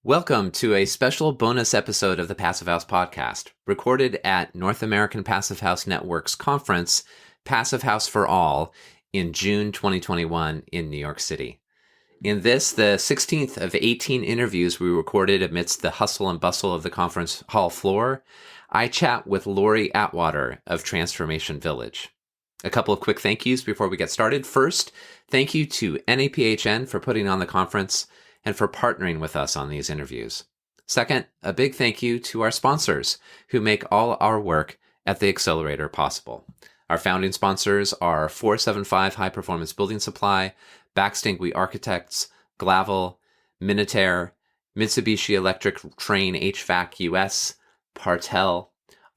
Welcome to a special bonus episode of the Passive House podcast, recorded at North American Passive House Network's conference, Passive House for All, in June 2021 in New York City. In this, the 16th of 18 interviews we recorded amidst the hustle and bustle of the conference hall floor, I chat with Lori Atwater of Transformation Village. A couple of quick thank yous before we get started. First, thank you to NAPHN for putting on the conference and for partnering with us on these interviews. Second, a big thank you to our sponsors who make all our work at the Accelerator possible. Our founding sponsors are 475 High Performance Building Supply, Baxtingwe Architects, Glavel, Minutair, Mitsubishi Electric Train HVAC US, Partel,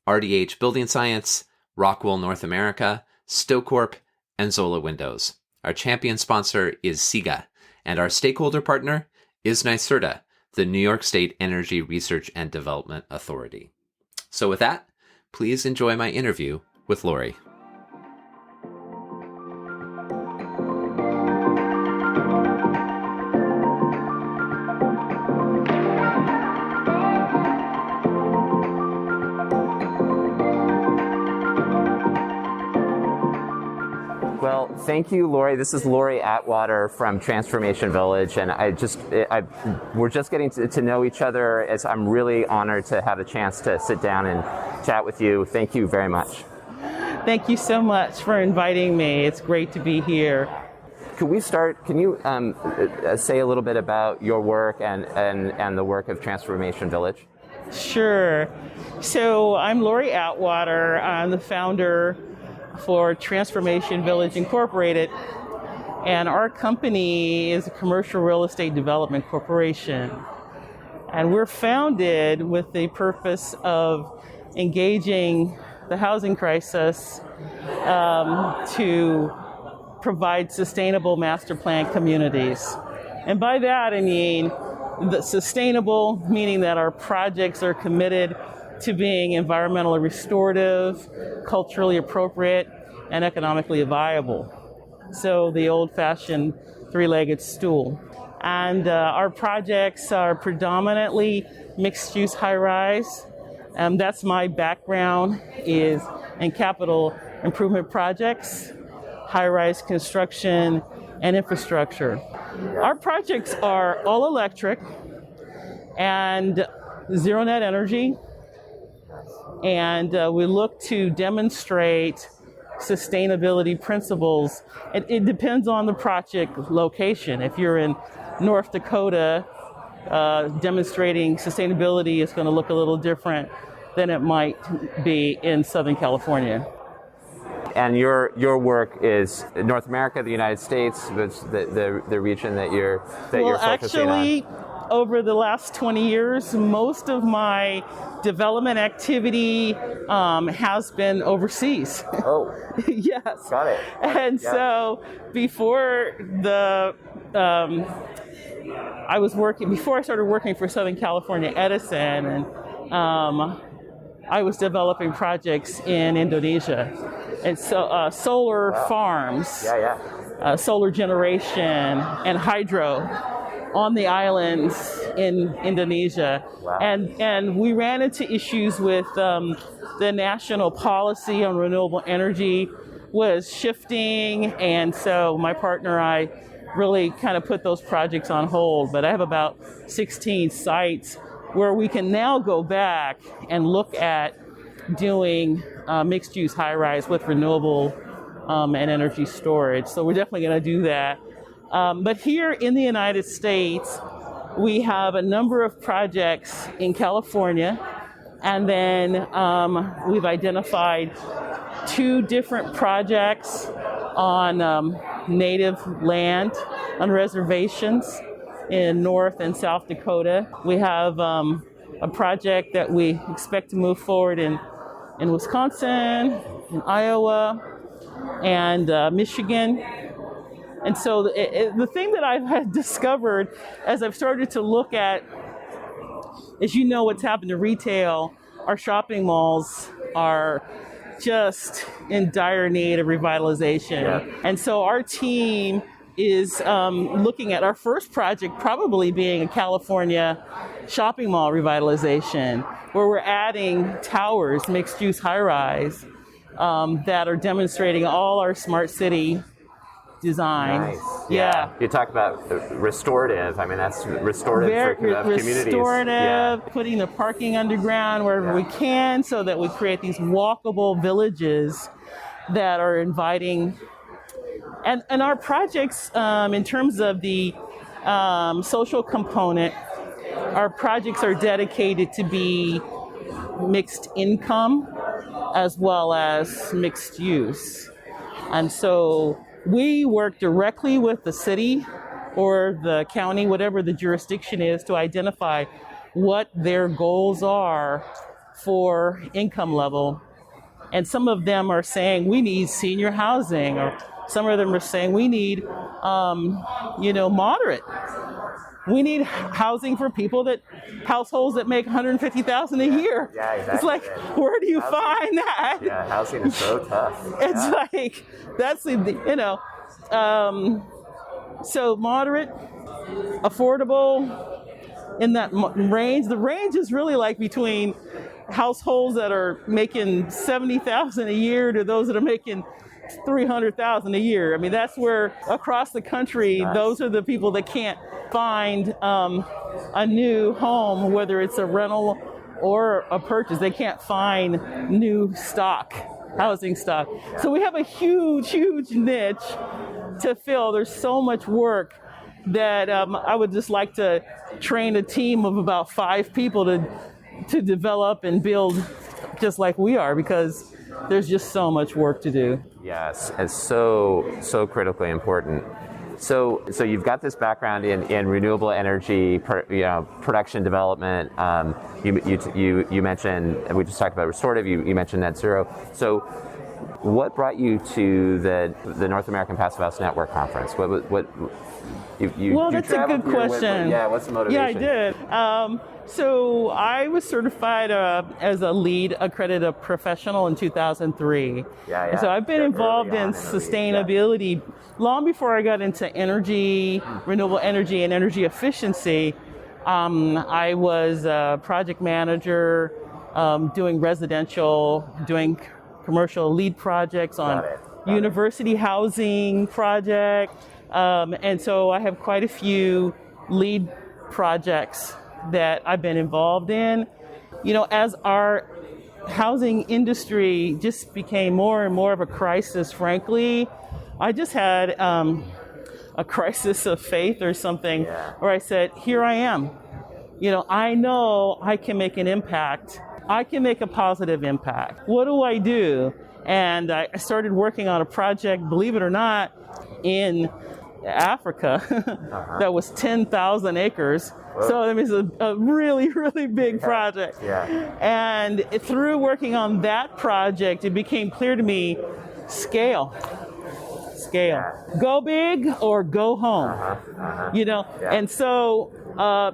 RDH Building Science, Rockwool North America, Stocorp, and Zola Windows. Our champion sponsor is SIGA, and our stakeholder partner is NYSERDA, the New York State Energy Research and Development Authority. So with that, please enjoy my interview with Lori. Well, thank you, Lori. This is Lori Atwater from Transformation Village, and we're just getting to know each other. I'm really honored to have a chance to sit down and chat with you. Thank you very much. Thank you so much for inviting me. It's great to be here. Can we start? Can you say a little bit about your work and the work of Transformation Village? Sure. So I'm Lori Atwater. I'm the founder for Transformation Village Incorporated, and our company is a commercial real estate development corporation. And we're founded with the purpose of engaging the housing crisis to provide sustainable master plan communities. And by that I mean the sustainable, meaning that our projects are committed to being environmentally restorative, culturally appropriate, and economically viable. So the old-fashioned three-legged stool. And our projects are predominantly mixed-use high-rise. That's my background, is in capital improvement projects, high-rise construction, and infrastructure. Our projects are all electric and zero net energy. And we look to demonstrate sustainability principles. It depends on the project location. If you're in North Dakota, demonstrating sustainability is going to look a little different than it might be in Southern California. And your work is North America, the United States, the region that you're focusing on? Actually, over the last 20 years, most of my development activity has been overseas. Oh, yes. Got it. And yeah. So before I started working for Southern California Edison, and I was developing projects in Indonesia. And so solar farms, solar generation, and hydro on the islands in Indonesia. Wow. And we ran into issues with the national policy on renewable energy was shifting, and so my partner and I really kind of put those projects on hold. But I have about 16 sites where we can now go back and look at doing mixed-use high-rise with renewable and energy storage. So we're definitely going to do that. But here in the United States, we have a number of projects in California, and then we've identified 2 different projects on native land, on reservations in North and South Dakota. We have a project that we expect to move forward in Wisconsin, in Iowa, and Michigan. And so the thing that I've discovered as I've started to look at, as you know, what's happened to retail, our shopping malls are just in dire need of revitalization. Yeah. And so our team is looking at our first project probably being a California shopping mall revitalization, where we're adding towers, mixed-use high-rise, that are demonstrating all our smart city design. Nice. Yeah. You talk about restorative. I mean, that's restorative for communities. Restorative, putting the parking underground wherever we can so that we create these walkable villages that are inviting. And our projects, in terms of the social component, our projects are dedicated to be mixed income as well as mixed use. And so we work directly with the city or the county, whatever the jurisdiction is, to identify what their goals are for income level. And some of them are saying we need senior housing, or some of them are saying we need, moderate. We need housing for households that make $150,000 a year. Yeah, exactly. It's like, where do you find that? Yeah, housing is so tough. It's like, that's so moderate, affordable, in that range. The range is really like between households that are making $70,000 a year to those that are making $300,000 a year. I mean, that's where across the country, those are the people that can't find a new home, whether it's a rental or a purchase. They can't find new housing stock. So we have a huge, huge niche to fill. There's so much work that I would just like to train a team of about 5 people to develop and build just like we are, because there's just so much work to do. Yes, it's so critically important. So you've got this background in renewable energy, production development. You mentioned, we just talked about restorative. You mentioned net zero. So, what brought you to the North American Passive House Network conference? What that's a good question. What's the motivation? Yeah, I did. So I was certified as a LEED accredited professional in 2003. And so I've been involved in sustainability long before I got into energy, renewable energy, and energy efficiency. I was a project manager, doing residential, doing commercial LEED projects on university housing project. And so I have quite a few LEED projects that I've been involved in. As our housing industry just became more and more of a crisis, frankly, I just had a crisis of faith or something, where I said, here I am. I know I can make an impact. I can make a positive impact. What do I do? And I started working on a project, believe it or not, in Africa that was 10,000 acres. So it was a really, really big project. And through working on that project, it became clear to me, scale. Go big or go home. And so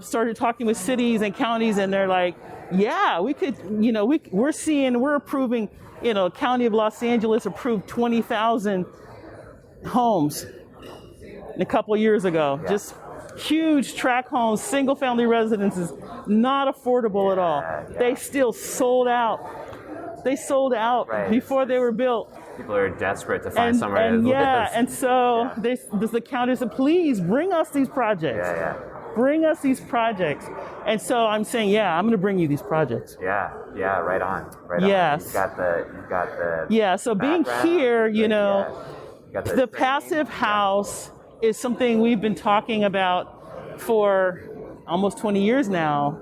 started talking with cities and counties, and they're like, we could, we're approving, County of Los Angeles approved 20,000 homes a couple of years ago. Just huge tract homes, single family residences, not affordable at all. They still sold out. They sold out before they were built. People are desperate to find somewhere to live. And so the county said, please bring us these projects. Bring us these projects. And so I'm saying, I'm going to bring you these projects. Right on. Yes. You've got the so being here, the passive house is something we've been talking about for almost 20 years now.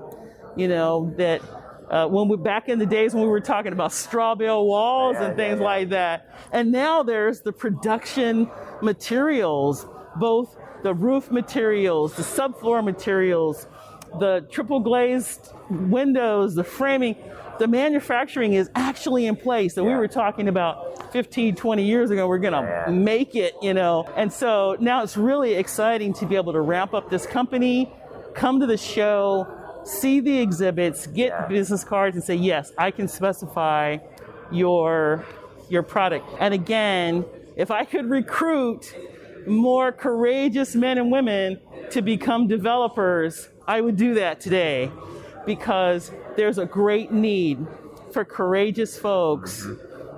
That when we're back in the days when we were talking about straw bale walls and things like that. And now there's the production materials, both the roof materials, the subfloor materials, the triple glazed windows, the framing. The manufacturing is actually in place. So we were talking about 15, 20 years ago, we're going to make it, And so now it's really exciting to be able to ramp up this company, come to the show, see the exhibits, get business cards, and say, yes, I can specify your product. And again, if I could recruit more courageous men and women to become developers, I would do that today because there's a great need for courageous folks,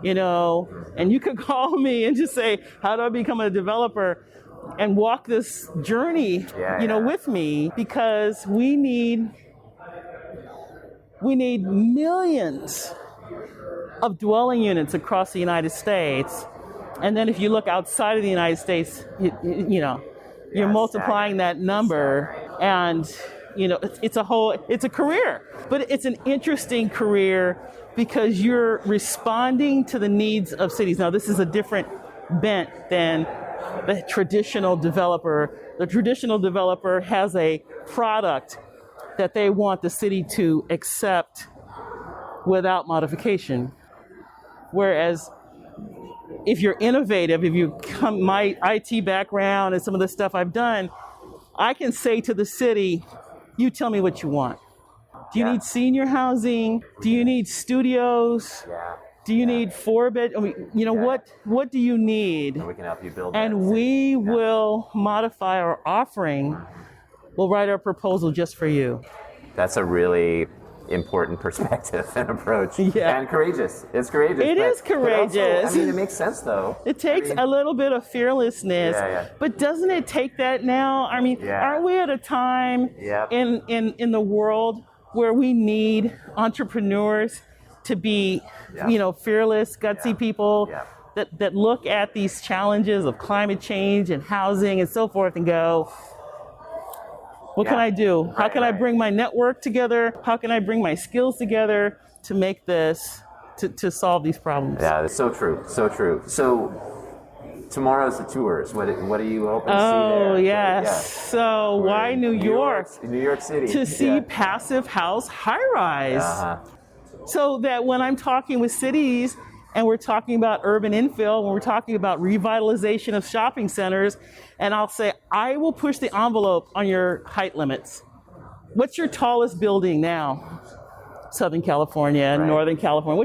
you know, and you could call me and just say, how do I become a developer? And walk this journey, with me, because we need millions of dwelling units across the United States. And then if you look outside of the United States, you're multiplying that number, and it's a career, but it's an interesting career because you're responding to the needs of cities. Now, this is a different bent than the traditional developer. The traditional developer has a product that they want the city to accept without modification. Whereas if you're innovative, if you come, my IT background and some of the stuff I've done, I can say to the city, you tell me what you want. Do you need senior housing? Do you need studios? Do you need 4-bed? What do you need? And we can help you build and that. We will modify our offering. We'll write our proposal just for you. That's a really important perspective and approach. Yeah. And courageous. It's courageous. It is courageous. But also, it makes sense though. It takes a little bit of fearlessness. But doesn't it take that now? Aren't we at a time in the world where we need entrepreneurs to be, fearless, gutsy people that look at these challenges of climate change and housing and so forth and go, what can I do? How can I bring my network together? How can I bring my skills together to make this, to solve these problems? Yeah, that's so true. So true. So tomorrow's the tours. What are you hoping to see there? Oh, yes. So why New York? New York City. To see passive house high-rise. So that when I'm talking with cities and we're talking about urban infill, when we're talking about revitalization of shopping centers, and I'll say, I will push the envelope on your height limits. What's your tallest building now? Southern California, Northern California.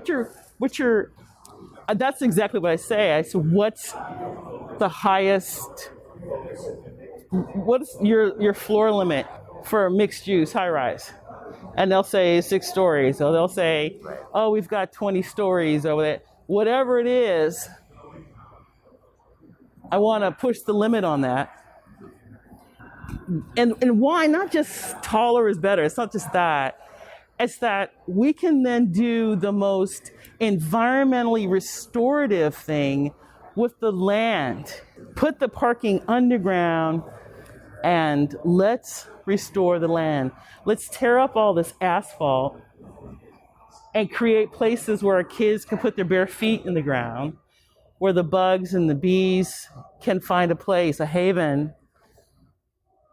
What's your that's exactly what I say. I said, what's the highest, what's your floor limit for mixed use high rise? And they'll say 6 stories. So they'll say, oh, we've got 20 stories over there. Whatever it is, I want to push the limit on that. And why? Not just taller is better. It's not just that. It's that we can then do the most environmentally restorative thing with the land. Put the parking underground and let's restore the land. Let's tear up all this asphalt and create places where our kids can put their bare feet in the ground, where the bugs and the bees can find a place, a haven.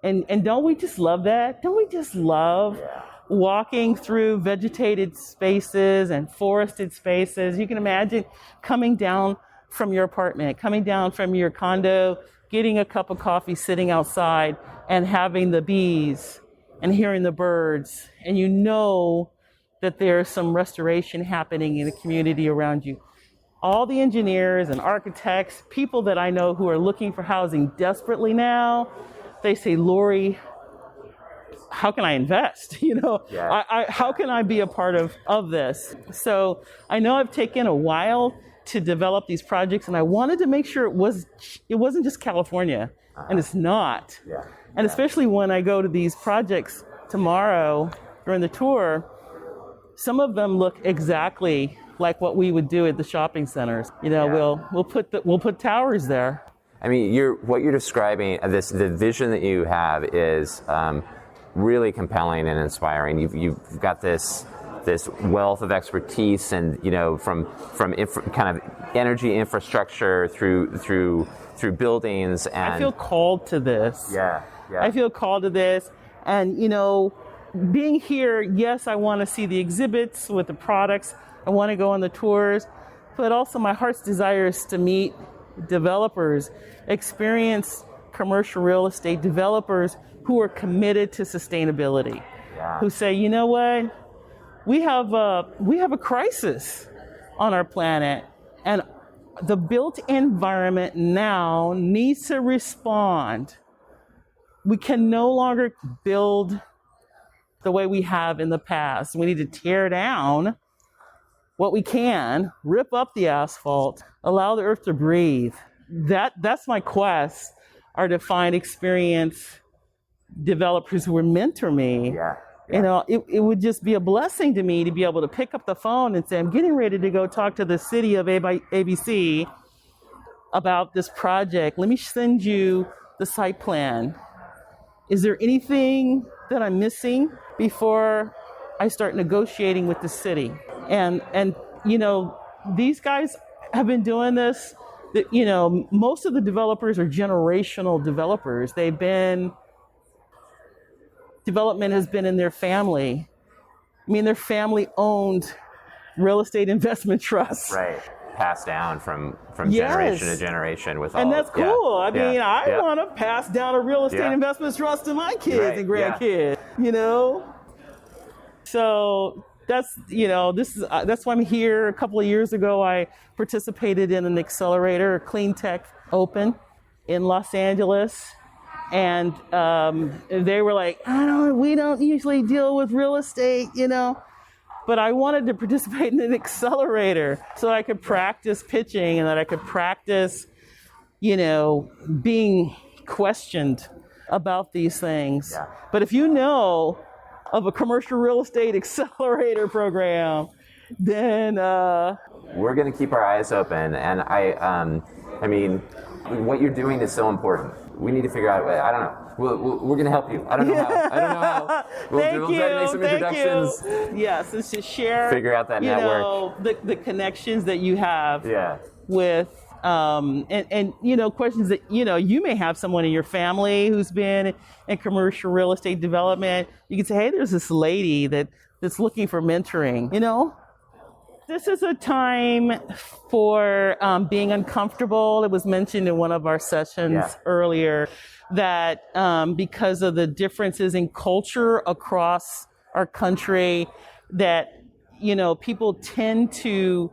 And don't we just love that? Don't we just love walking through vegetated spaces and forested spaces? You can imagine coming down from your apartment, coming down from your condo, getting a cup of coffee, sitting outside and having the bees and hearing the birds. And you know that there's some restoration happening in the community around you. All the engineers and architects, people that I know who are looking for housing desperately now, they say, Lori, how can I invest? How can I be a part of this? So I know I've taken a while to develop these projects, and I wanted to make sure it wasn't just California, and it's not. And especially when I go to these projects tomorrow during the tour, some of them look exactly like what we would do at the shopping centers. We'll put towers there. I mean, what you're describing, the vision that you have is really compelling and inspiring. You've got this wealth of expertise, and from kind of energy infrastructure through buildings. And I feel called to this. I feel called to this, and being here, yes, I want to see the exhibits with the products. I want to go on the tours, but also my heart's desire is to meet developers, experienced commercial real estate developers who are committed to sustainability, who say, you know what, we have a crisis on our planet, and the built environment now needs to respond. We can no longer build the way we have in the past. We need to tear down what we can, rip up the asphalt, allow the earth to breathe. That's my quest, are to find experienced developers who would mentor me. Yeah. It would just be a blessing to me to be able to pick up the phone and say, I'm getting ready to go talk to the city of ABC about this project. Let me send you the site plan. Is there anything that I'm missing before I start negotiating with the city? And these guys have been doing this. Most of the developers are generational developers. Development has been in their family. I mean, their family owned real estate investment trusts. Right. Passed down from Yes. generation to generation with all. And that's cool. I mean, I Yeah. want to pass down a real estate investment trust to my kids Right, and grandkids, So that's why I'm here. A couple of years ago, I participated in an accelerator, a clean tech open in Los Angeles. And they were like, we don't usually deal with real estate, But I wanted to participate in an accelerator so I could practice pitching and that I could practice, being questioned about these things. Yeah. But if you know of a commercial real estate accelerator program, then we're going to keep our eyes open. And I mean, what you're doing is so important. We need to figure out. I don't know. We're going to help you. I don't know how. We'll try to make some introductions. Yes, it's to share. Figure out that network. The connections that you have. Yeah. With and questions that you may have someone in your family who's been in commercial real estate development. You can say, hey, there's this lady that's looking for mentoring. This is a time for being uncomfortable. It was mentioned in one of our sessions earlier that because of the differences in culture across our country, that people tend to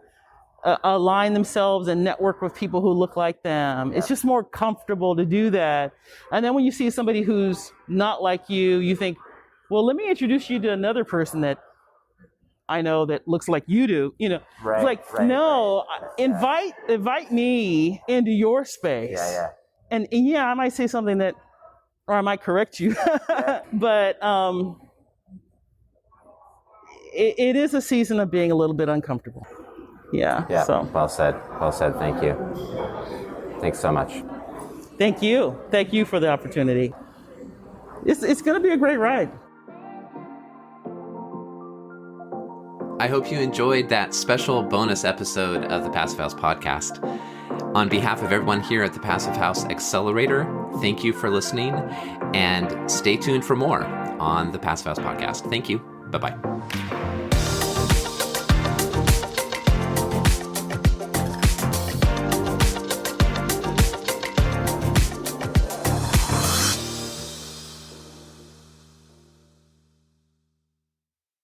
align themselves and network with people who look like them. It's just more comfortable to do that. And then when you see somebody who's not like you, you think, well, let me introduce you to another person that I know that looks like you do. It's like, no, invite me into your space. Yeah. And I might say something or I might correct you, but it is a season of being a little bit uncomfortable. Yeah. So. Well said. Thank you. Thanks so much. Thank you. Thank you for the opportunity. It's going to be a great ride. I hope you enjoyed that special bonus episode of the Passive House podcast. On behalf of everyone here at the Passive House Accelerator, thank you for listening, and stay tuned for more on the Passive House podcast. Thank you. Bye-bye.